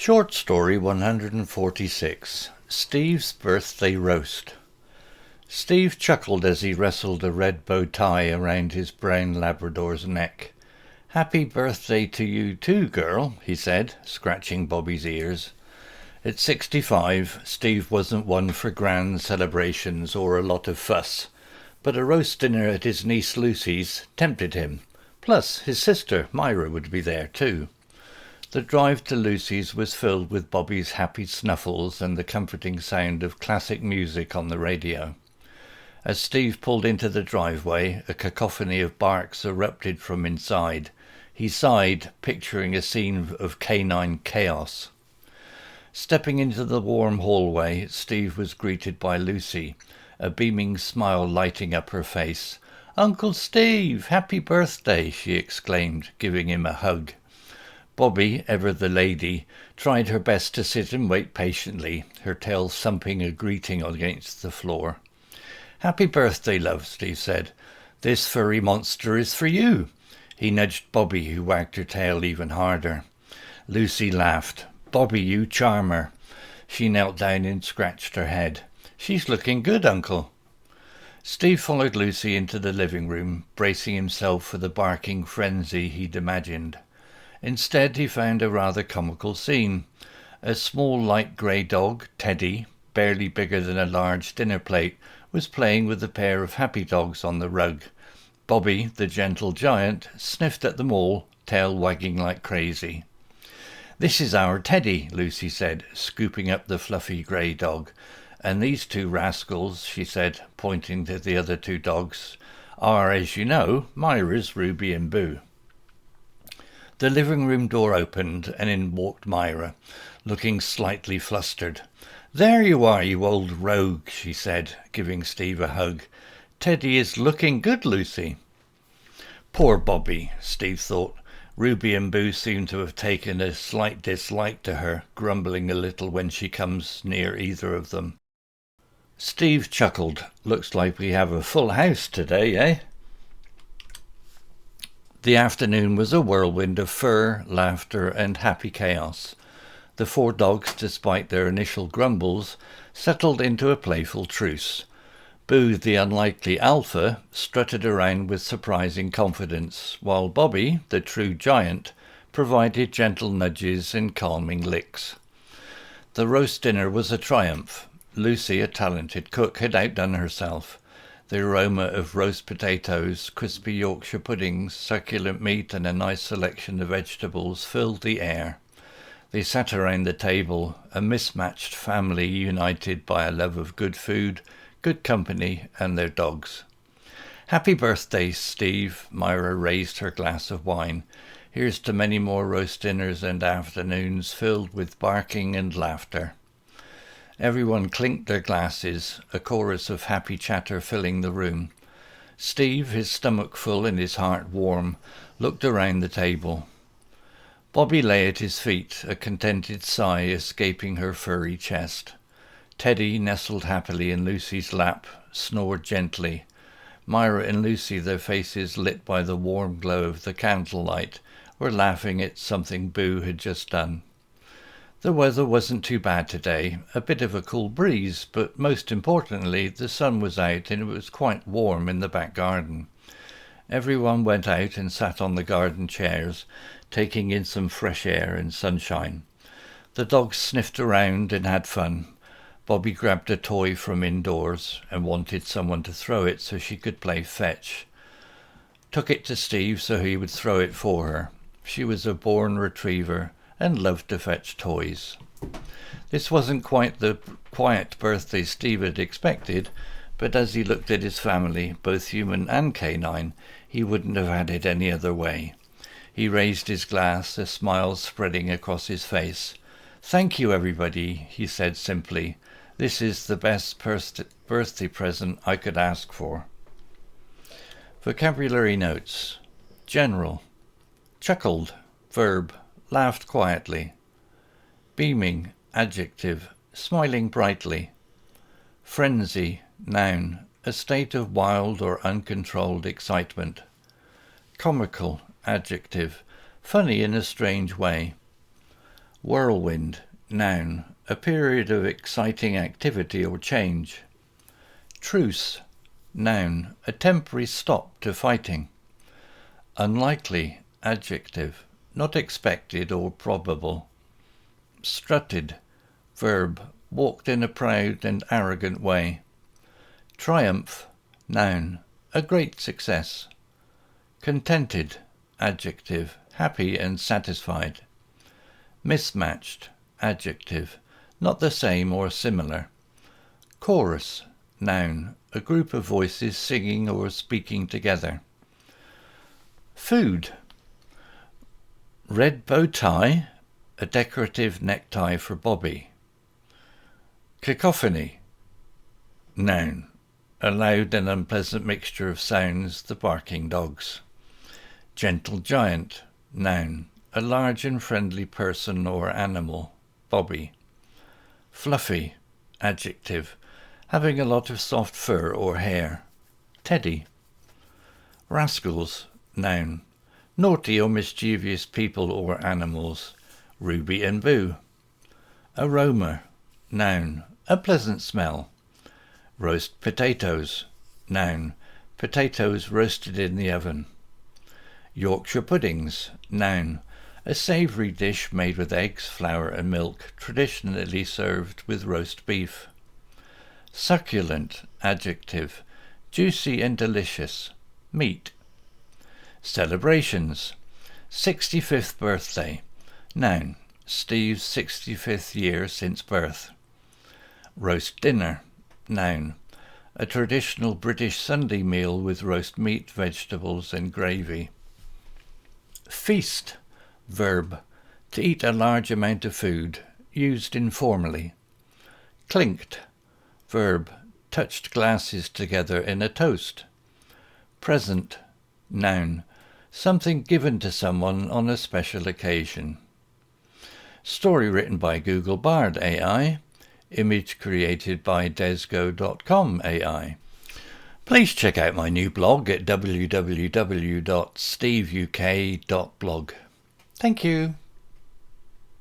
Short story 146. Steve's Birthday Roast. Steve chuckled as he wrestled a red bow tie around his brown Labrador's neck. "Happy birthday to you too, girl," he said, scratching Bobby's ears. At 65, Steve wasn't one for grand celebrations or a lot of fuss, but a roast dinner at his niece Lucy's tempted him. Plus, his sister Myra would be there too. The drive to Lucy's was filled with Bobby's happy snuffles and the comforting sound of classic music on the radio. As Steve pulled into the driveway, a cacophony of barks erupted from inside. He sighed, picturing a scene of canine chaos. Stepping into the warm hallway, Steve was greeted by Lucy, a beaming smile lighting up her face. "Uncle Steve, happy birthday," she exclaimed, giving him a hug. Bobby, ever the lady, tried her best to sit and wait patiently, her tail thumping a greeting against the floor. "Happy birthday, love," Steve said. "This furry monster is for you." He nudged Bobby, who wagged her tail even harder. Lucy laughed. "Bobby, you charmer." She knelt down and scratched her head. "She's looking good, Uncle." Steve followed Lucy into the living room, bracing himself for the barking frenzy he'd imagined. Instead, he found a rather comical scene. A small light grey dog, Teddy, barely bigger than a large dinner plate, was playing with a pair of happy dogs on the rug. Bobby, the gentle giant, sniffed at them all, tail wagging like crazy. "This is our Teddy," Lucy said, scooping up the fluffy grey dog. "And these two rascals," she said, pointing to the other two dogs, "are, as you know, Myra's Ruby and Boo." The living room door opened, and in walked Myra, looking slightly flustered. "There you are, you old rogue," she said, giving Steve a hug. "Teddy is looking good, Lucy." Poor Bobby, Steve thought. Ruby and Boo seem to have taken a slight dislike to her, grumbling a little when she comes near either of them. Steve chuckled. "Looks like we have a full house today, eh?" The afternoon was a whirlwind of fur, laughter, and happy chaos. The four dogs, despite their initial grumbles, settled into a playful truce. Boo, the unlikely alpha, strutted around with surprising confidence, while Bobby, the true giant, provided gentle nudges and calming licks. The roast dinner was a triumph. Lucy, a talented cook, had outdone herself. The aroma of roast potatoes, crispy Yorkshire puddings, succulent meat, and a nice selection of vegetables filled the air. They sat around the table, a mismatched family united by a love of good food, good company, and their dogs. "Happy birthday, Steve," Myra raised her glass of wine. "Here's to many more roast dinners and afternoons filled with barking and laughter." Everyone clinked their glasses, a chorus of happy chatter filling the room. Steve, his stomach full and his heart warm, looked around the table. Bobby lay at his feet, a contented sigh escaping her furry chest. Teddy, nestled happily in Lucy's lap, snored gently. Myra and Lucy, their faces lit by the warm glow of the candlelight, were laughing at something Boo had just done. The weather wasn't too bad today, a bit of a cool breeze, but most importantly, the sun was out and it was quite warm in the back garden. Everyone went out and sat on the garden chairs, taking in some fresh air and sunshine. The dogs sniffed around and had fun. Bobby grabbed a toy from indoors and wanted someone to throw it so she could play fetch. Took it to Steve so he would throw it for her. She was a born retriever and loved to fetch toys. This wasn't quite the quiet birthday Steve had expected, but as he looked at his family, both human and canine, he wouldn't have had it any other way. He raised his glass, a smile spreading across his face. "Thank you, everybody," he said simply. "This is the best birthday present I could ask for." Vocabulary notes. General. Chuckled, verb, laughed quietly. Beaming, adjective, smiling brightly. Frenzy, noun, a state of wild or uncontrolled excitement. Comical, adjective, funny in a strange way. Whirlwind, noun, a period of exciting activity or change. Truce, noun, a temporary stop to fighting. Unlikely, adjective, not expected or probable. Strutted, verb, walked in a proud and arrogant way. Triumph, noun, a great success. Contented, adjective, happy and satisfied. Mismatched, adjective, not the same or similar. Chorus, noun, a group of voices singing or speaking together. Food. Red bow tie, a decorative necktie for Bobby. Cacophony, noun, a loud and unpleasant mixture of sounds, the barking dogs. Gentle giant, noun, a large and friendly person or animal, Bobby. Fluffy, adjective, having a lot of soft fur or hair, Teddy. Rascals, noun, naughty or mischievous people or animals, Ruby and Boo. Aroma, noun, a pleasant smell. Roast potatoes, noun, potatoes roasted in the oven. Yorkshire puddings, noun, a savoury dish made with eggs, flour and milk, traditionally served with roast beef. Succulent, adjective, juicy and delicious, meat. Celebrations. 65th birthday, noun, Steve's 65th year since birth. Roast dinner, noun, a traditional British Sunday meal with roast meat, vegetables and gravy. Feast, verb, to eat a large amount of food, used informally. Clinked, verb, touched glasses together in a toast. Present, noun, something given to someone on a special occasion. Story written by Google Bard AI. Image created by desgo.com AI. Please check out my new blog at www.steveuk.blog. Thank you.